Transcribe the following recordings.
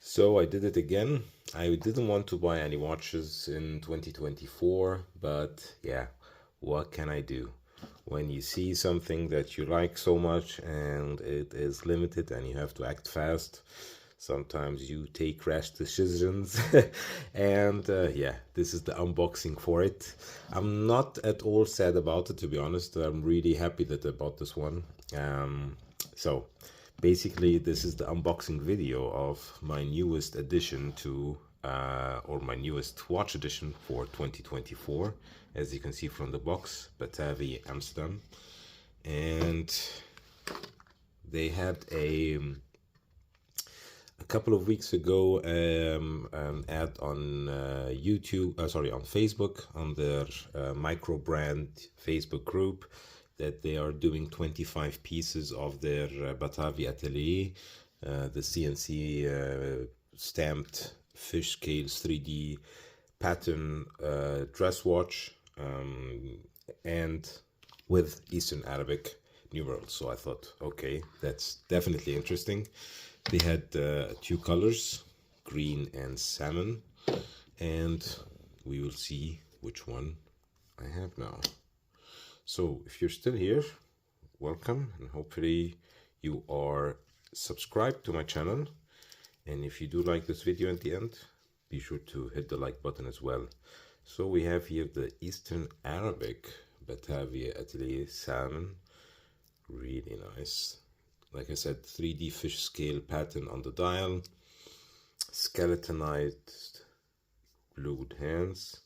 So I did it again. I didn't want to buy any watches in 2024, but yeah, what can I do? When you see something that you like so much and it is limited and you have to act fast, sometimes you take rash decisions. And yeah, this is the unboxing for it. I'm not at all sad about it, to be honest. I'm really happy that I bought this one. So basically, this is the unboxing video of my newest addition to or my newest watch edition for 2024. As you can see from the box, Batavi Amsterdam. And they had a couple of weeks ago an ad on YouTube, on Facebook, on their micro brand Facebook group, that they are doing 25 pieces of their Batavi Atelier, the CNC stamped fish scales 3D pattern dress watch, and with Eastern Arabic numerals. So I thought, okay, that's definitely interesting. They had two colors, green and salmon, and we will see which one I have now. So if you're still here, welcome, and hopefully you are subscribed to my channel. And if you do like this video at the end, be sure to hit the like button as well. So we have here the Eastern Arabic Batavi Atelier Salmon. Really nice. Like I said, 3D fish scale pattern on the dial, skeletonized glued hands,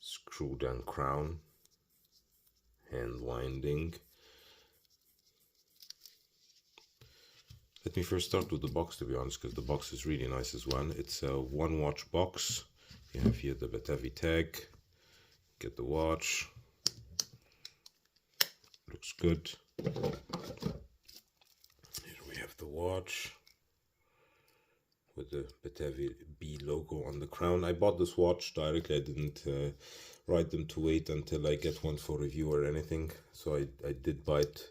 screw down crown, hand winding. Let me first start with the box, to be honest, because the box is really nice as well. It's a one watch box. You have here the Batavi tag, get the watch, looks good. Here we have the watch with the Batavi B logo on the crown. I bought this watch directly. I didn't write them to wait until I get one for review or anything. So I did buy it.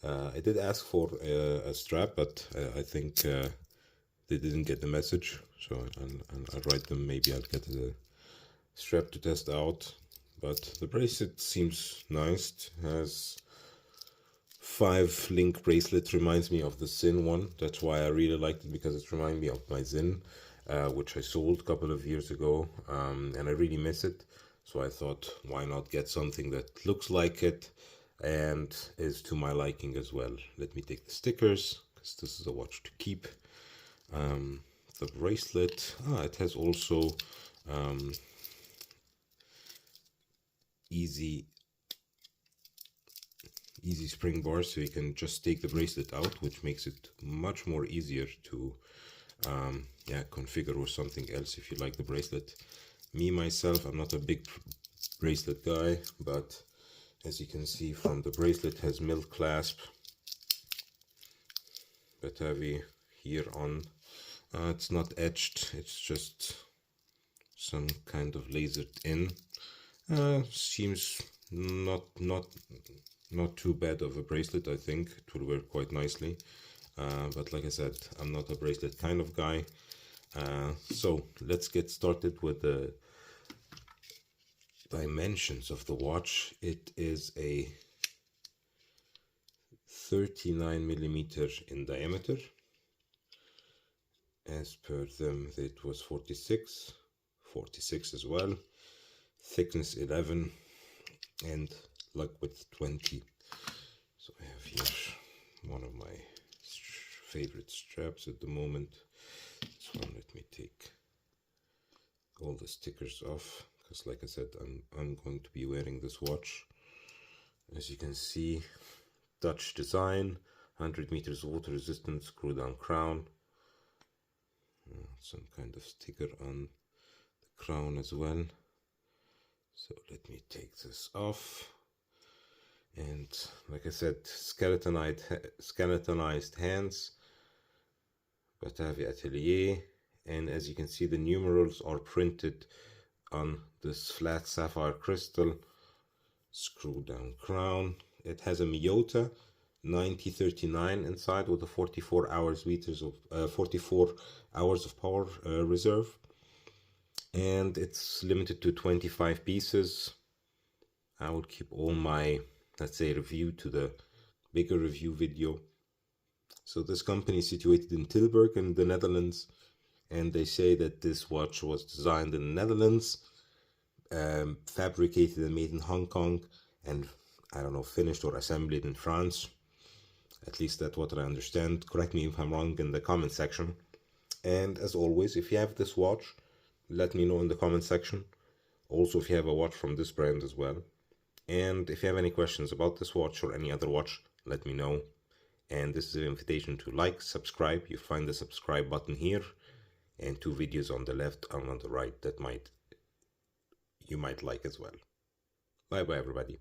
I did ask for a strap, but I think they didn't get the message. So I'll write them. Maybe I'll get the strap to test out. But the bracelet seems nice. It has 5 link bracelet, reminds me of the Zin one. That's why I really liked it, because it reminds me of my Zin, which I sold a couple of years ago, and I really miss it. So I thought, why not get something that looks like it and is to my liking as well. Let me take the stickers, because this is a watch to keep. The bracelet, it has also easy spring bars, so you can just take the bracelet out, which makes it much more easier to configure with something else if you like the bracelet. Me myself, I'm not a big bracelet guy, but as you can see from the bracelet, has milk clasp, Batavi here on. It's not etched, it's just some kind of lasered in. Seems not too bad of a bracelet. I think it will wear quite nicely, but like I said, I'm not a bracelet kind of guy. So let's get started with the dimensions of the watch. It is a 39 millimeter in diameter. As per them, it was 46 as well. Thickness 11 and lug width 20. So I have here one of my favorite straps at the moment. This one, let me take all the stickers off, because like I said, I'm going to be wearing this watch. As you can see, Dutch design, 100 meters water resistant, screw down crown. Some kind of sticker on the crown as well. So let me take this off. And like I said, skeletonized hands, Batavi Atelier. And as you can see, the numerals are printed on this flat sapphire crystal. Screw down crown. It has a Miyota 9039 inside with a 44 hours of power reserve, and it's limited to 25 pieces. I will keep all my, let's say, review to the bigger review video. So this company is situated in Tilburg in the Netherlands, and they say that this watch was designed in the Netherlands, fabricated and made in Hong Kong, and I don't know, finished or assembled in France. At least that's what I understand. Correct me if I'm wrong in the comment section. And as always, if you have this watch, let me know in the comment section. Also, if you have a watch from this brand as well. And if you have any questions about this watch or any other watch, let me know. And this is an invitation to like, subscribe. You find the subscribe button here, and 2 videos on the left and on the right that you might like as well. Bye bye everybody.